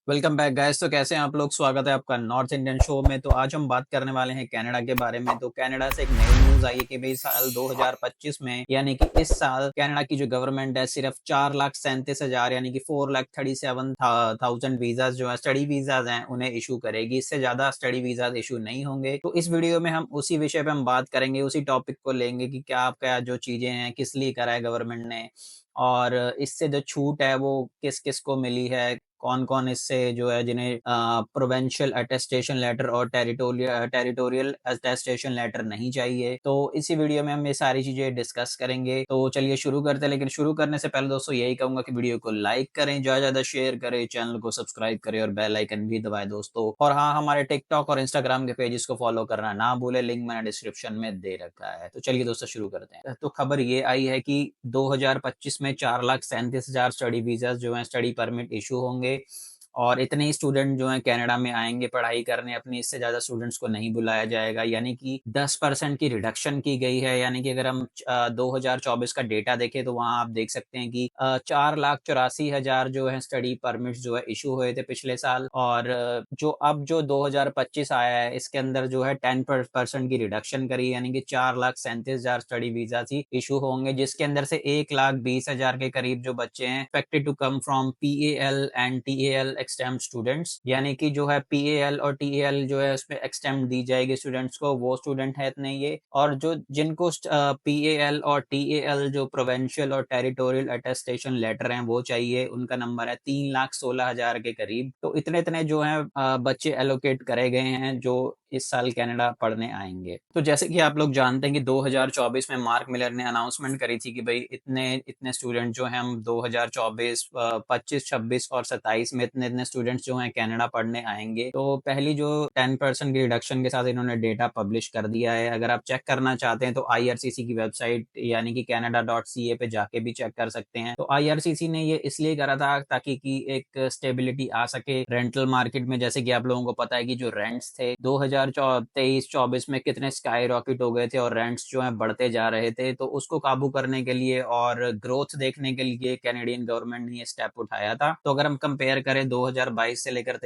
Welcome back guys. तो कैसे हैं आप लोग? स्वागत है आपका नॉर्थ इंडियन शो में। तो आज हम बात करने वाले हैं कनाडा के बारे में। तो कनाडा से एक नई न्यूज आई है कि भाई साल 2025 में यानी कि इस साल कनाडा की जो गवर्नमेंट है सिर्फ 4,37,000 यानी कि 4,37,000 वीजा जो है स्टडी वीजाज हैं उन्हें इशू करेगी। इससे ज्यादा स्टडी वीजाज इशू नहीं होंगे। तो इस वीडियो में हम उसी विषय पे हम बात करेंगे, उसी टॉपिक को लेंगे कि क्या क्या जो चीजें हैं किस लिए करा है गवर्नमेंट ने, और इससे जो छूट है वो किस किस को मिली है, कौन-कौन इससे जो है जिन्हें प्रोविंशियल अटेस्टेशन लेटर और टेरिटोरियल अटेस्टेशन लेटर नहीं चाहिए। तो इसी वीडियो में हम ये सारी चीज़ें डिस्कस करेंगे। तो चलिए शुरू करते हैं, लेकिन शुरू करने से पहले दोस्तों यही कहूँगा कि वीडियो को लाइक करें, ज़्यादा-ज़्यादा शेयर करें, चैनल को सब्सक्राइब करें और बेल आइकन भी दबाएँ दोस्तों। और हाँ, हमारे टिकटॉक और इंस्टाग्राम के पेजेस को फॉलो करना ना भूलें, लिंक मैंने डिस्क्रिप्शन में दे रखा है। तो चलिए दोस्तों शुरू करते हैं। तो खबर ये आई है कि 2025 में 4,37,000 स्टडी वीज़ास जो हैं स्टडी परमिट इश्यू होंगे, और इतने ही स्टूडेंट जो हैं कनाडा में आएँगे पढ़ाई करने अपनी, इससे ज़्यादा स्टूडेंट्स को नहीं बुलाया जाएगा। यानी कि 10% की रिडक्शन की गई है। यानी कि अगर हम 2024 का डेटा देखें तो वहाँ आप देख सकते हैं कि 4,84,000 जो है स्टडी परमिट्स जो है इश्यू हुए थे पिछले साल, और जो 2025 आया है इसके अंदर जो है 10% की रिडक्शन करी, यानी कि 4,37,000 स्टडी वीज़ास ही इश्यू होंगे, जिसके अंदर से 1,20,000 के करीब जो बच्चे हैं expected to come from PAL and TAL exempted students. यानी कि जो है पीएएल और टीएएल जो है उसमें एक्सटेम्ड दी जाएगी स्टूडेंट्स को, वो स्टूडेंट है इतने ये। और जो जिनको पीएएल और टीएएल जो प्रोविंशियल और टेरिटोरियल अटेस्टेशन लेटर हैं वो चाहिए, उनका नंबर है 3,16,000 के करीब। तो इतने इतने जो है बच्चे एलोकेट करे गए हैं जो इस साल कनाडा पढ़ने आएंगे। तो जैसे कि आप लोग जानते हैं कि 2024 में मार्क मिलर ने अनाउंसमेंट करी थी कि भाई इतने इतने स्टूडेंट जो हैं हम 2024 25 26 और 27 में इतने इतने स्टूडेंट्स जो हैं कनाडा पढ़ने आएंगे। तो पहली जो 10% की रिडक्शन के साथ इन्होंने डेटा पब्लिश कर दिया है। अगर आप चेक करना चाहते हैं तो आईआरसीसी की वेबसाइट यानी कि canada.ca पे जाके भी चेक कर सकते हैं। तो आईआरसीसी ने ये इसलिए करा था ताकि कि एक स्टेबिलिटी आ सके रेंटल मार्केट में। जैसे कि आप लोगों को पता है कि जो रेंट्स थे 2023-24 में कितने स्काई रॉकेट हो गए थे और रेंट्स जो हैं बढ़ते जा रहे थे। तो उसको काबू करने के लिए और ग्रोथ देखने के लिए कैनेडियन गवर्नमेंट ने ये स्टेप उठाया था। तो अगर हम कंपेयर करें 2022 से लेकर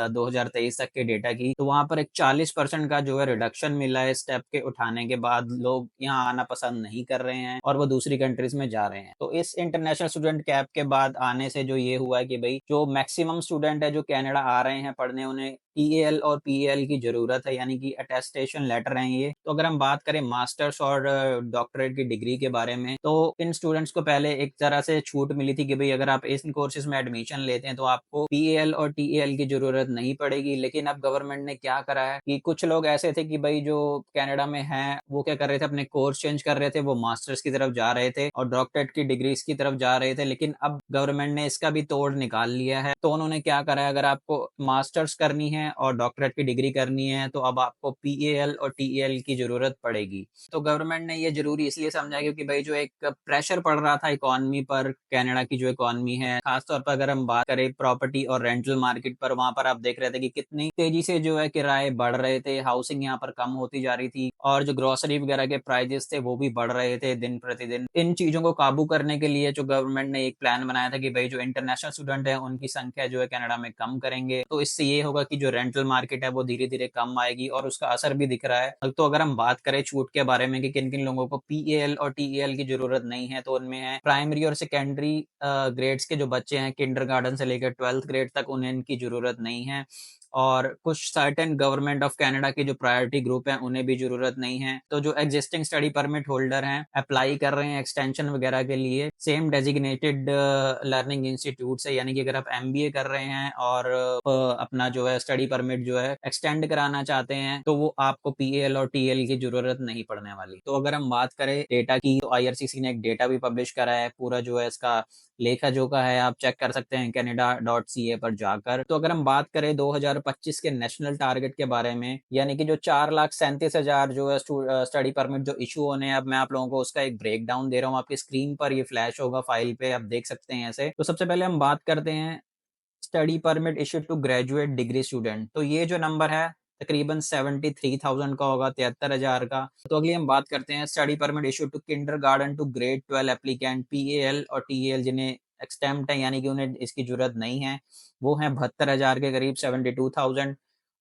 2023 तक के डेटा की, तो वहां पर एक 40% का जो है रिडक्शन मिला है। स्टेप के उठाने के बाद लोग यहाँ आना पसंद नहीं कर रहे हैं और वो दूसरी कंट्रीज में जा रहे हैं। तो इस इंटरनेशनल स्टूडेंट कैप के बाद आने से जो ये हुआ है कि भाई जो मैक्सिमम स्टूडेंट है जो कनाडा आ रहे हैं पढ़ने, उन्हें टीएएल और पीएएल की जरूरत है, यानी कि अटेस्टेशन लेटर हैं ये। तो अगर हम बात करें मास्टर्स और डॉक्टरेट की डिग्री के बारे में, तो इन स्टूडेंट्स को पहले एक तरह से छूट मिली थी कि भाई अगर आप इन कोर्सेज में एडमिशन लेते हैं तो आपको पीएएल और टीएएल की जरूरत नहीं पड़ेगी। लेकिन अब गवर्नमेंट ने क्या करा है कि कुछ लोग ऐसे थे कि भाई जो कनाडा में हैं वो क्या कर रहे थे, अपने कोर्स चेंज कर रहे थे, वो मास्टर्स की तरफ जा रहे थे और डॉक्टरेट की डिग्रीज की तरफ जा रहे थे। लेकिन अब गवर्नमेंट ने इसका भी तोड़ निकाल लिया है। तो उन्होंने क्या करा है, अगर आपको मास्टर्स करनी है और डॉक्टरेट की डिग्री करनी है तो अब आपको पीएएल और टीएएल की जरूरत पड़ेगी। तो गवर्नमेंट ने ये जरूरी इसलिए समझा क्योंकि भाई जो एक प्रेशर पड़ रहा था इकोनॉमी पर, कनाडा की जो इकोनॉमी है खासतौर पर अगर हम बात करें प्रॉपर्टी और रेंटल मार्केट पर, वहां पर आप देख रहे थे कि कितनी तेजी से जो है किराए बढ़ रहे थे, हाउसिंग यहाँ पर कम होती जा रही थी और जो ग्रोसरी वगैरह के प्राइजेस थे वो भी बढ़ रहे थे दिन प्रतिदिन। इन चीजों को काबू करने के लिए जो गवर्नमेंट ने एक प्लान बनाया था कि भाई जो इंटरनेशनल स्टूडेंट है उनकी संख्या जो है कनाडा में कम करेंगे। तो इससे ये होगा कि जो रेंटल मार्केट है वो धीरे धीरे कम आएगी और उसका असर भी दिख रहा है। तो अगर हम बात करें छूट के बारे में कि किन किन लोगों को पीएएल और टीएएल की जरूरत नहीं है, तो उनमें है प्राइमरी और सेकेंडरी ग्रेड्स के जो बच्चे हैं किंडरगार्टन से लेकर 12th ग्रेड तक, उन्हें इनकी जरूरत नहीं है। और कुछ सर्टेन गवर्नमेंट ऑफ कनाडा के जो प्रायोरिटी ग्रुप हैं उन्हें भी जरूरत नहीं है। तो जो एग्जिस्टिंग स्टडी परमिट होल्डर हैं अप्लाई कर रहे हैं एक्सटेंशन वगैरह के लिए सेम डेजिग्नेटेड लर्निंग इंस्टीट्यूट से, यानी कि अगर आप एमबीए कर रहे हैं और अपना जो है स्टडी परमिट जो है एक्सटेंड कराना चाहते हैं तो वो आपको पीएल और टीएल की जरूरत नहीं पड़ने वाली। तो अगर हम बात करें डेटा की, तो आईआरसीसी ने एक डेटा भी पब्लिश करा है, पूरा जो है इसका लेखा जोखा है, आप चेक कर सकते हैं canada.ca पर जाकर। तो अगर हम बात करें 2025 के नेशनल टारगेट के बारे में, यानी कि जो 4,37,000 जो है स्टडी परमिट जो इशू होने हैं, अब मैं आप लोगों को उसका एक ब्रेक डाउन दे रहा हूँ, आपकी स्क्रीन पर ये फ्लैश होगा फाइल पे, आप देख सकते हैं ऐसे। तो सबसे पहले हम बात करते हैं study permit issued to graduate degree student. तो ये जो नंबर है तकरीबन 73,000 का होगा, 73,000 का। तो अगली हम बात करते हैं study permit issued to kindergarten to grade 12 applicant PAL और टीएएल जिन्हें एक्सटेम्प्ट है यानी कि उन्हें इसकी ज़रूरत नहीं है, वो हैं 72,000 के करीब 72,000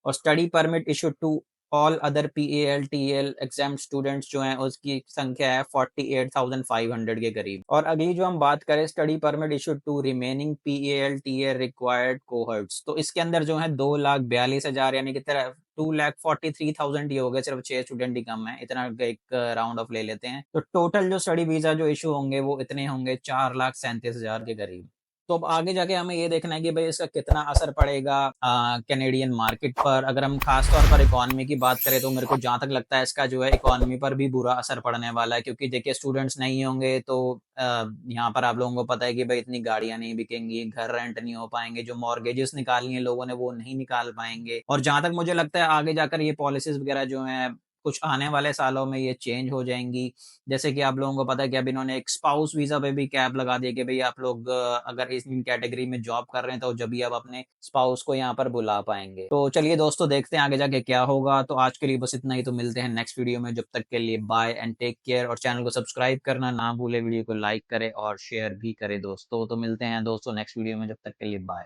और study permit issued to all other PAL, TAL exempt students जो हैं उसकी संख्या है 48,500 के करीब। और अगली जो हम बात करें study permit issued to remaining PL, TL required cohorts तो इसके अंदर जो है 2,42,000 यानी कि 2,43,000 ही हो गए, सिर्फ 6 स्टूडेंट ही कम है, इतना एक राउंड ऑफ ले लेते हैं। तो टोटल जो स्टडी वीज़ा जो इश्यू होंगे वो इतने होंगे 4,37,000 के करीब। तो अब आगे जाके हमें ये देखना है कि भई इसका कितना असर पड़ेगा कैनेडियन मार्केट पर। अगर हम ख़ास तौर पर इकॉनमी की बात करें तो मेरे को जहाँ तक लगता है इसका जो है इकॉनमी पर भी बुरा असर पड़ने वाला है क्योंकि देखिए स्टूडेंट्स नहीं होंगे तो यहाँ पर आप लोगों को पता है कि भई इतनी गाड़ियाँ नहीं बिकेंगी, घर रेंट नहीं हो पाएँगे, जो मॉर्गेजेस निकाली हैं लोगों ने वो नहीं निकाल पाएँगे। और जहाँ तक मुझे लगता है आगे जाकर ये पॉलिसीज़ वग़ैरह जो हैं कुछ आने वाले सालों में ये चेंज हो जाएँगी। जैसे कि आप लोगों को पता है कि अब इन्होंने एक स्पाउस वीज़ा पे भी कैप लगा दी है कि भई आप लोग अगर इस इन कैटेगरी में जॉब कर रहे हैं तो जब भी आप अपने स्पाउस को यहाँ पर बुला पाएँगे। तो चलिए दोस्तों देखते हैं आगे जाके क्या होगा। तो आज के लिए बस इतना ही, तो मिलते हैं नेक्स्ट वीडियो में। जब तक के लिए बाय एंड टेक केयर और चैनल को सब्सक्राइब करना ना भूलें, वीडियो को लाइक करें और शेयर भी करें दोस्तों। तो मिलते हैं दोस्तों नेक्स्ट वीडियो में, जब तक के लिए बाय।